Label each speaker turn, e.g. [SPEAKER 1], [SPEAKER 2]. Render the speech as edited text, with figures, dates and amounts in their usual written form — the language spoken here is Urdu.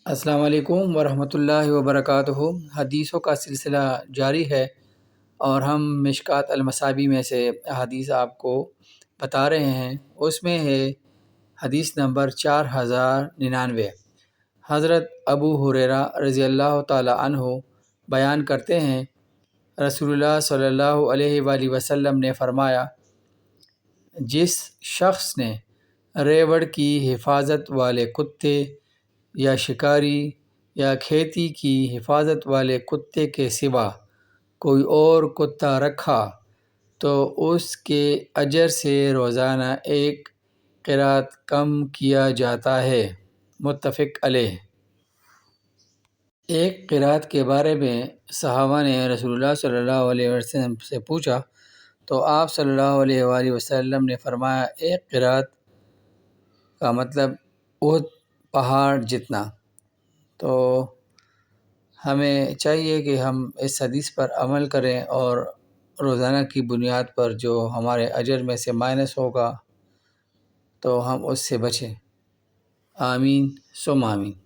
[SPEAKER 1] السلام علیکم ورحمۃ اللہ وبرکاتہ۔ حدیثوں کا سلسلہ جاری ہے اور ہم مشکوٰۃ المصابیح میں سے حدیث آپ کو بتا رہے ہیں۔ اس میں ہے حدیث نمبر 4099۔ حضرت ابو ہریرہ رضی اللہ تعالی عنہ بیان کرتے ہیں، رسول اللہ صلی اللہ علیہ وآلہ وسلم نے فرمایا، جس شخص نے ریوڑ کی حفاظت والے کتے یا شکاری یا کھیتی کی حفاظت والے کتے کے سوا کوئی اور کتا رکھا تو اس کے اجر سے روزانہ ایک قرات کم کیا جاتا ہے۔ متفق علیہ۔ ایک قرات کے بارے میں صحابہ نے رسول اللہ صلی اللہ علیہ وسلم سے پوچھا تو آپ صلی اللہ علیہ وآلہ وسلم نے فرمایا، ایک قرات کا مطلب احد پہاڑ جتنا۔ تو ہمیں چاہیے کہ ہم اس حدیث پر عمل کریں اور روزانہ کی بنیاد پر جو ہمارے اجر میں سے مائنس ہوگا تو ہم اس سے بچیں۔ آمین ثم آمین۔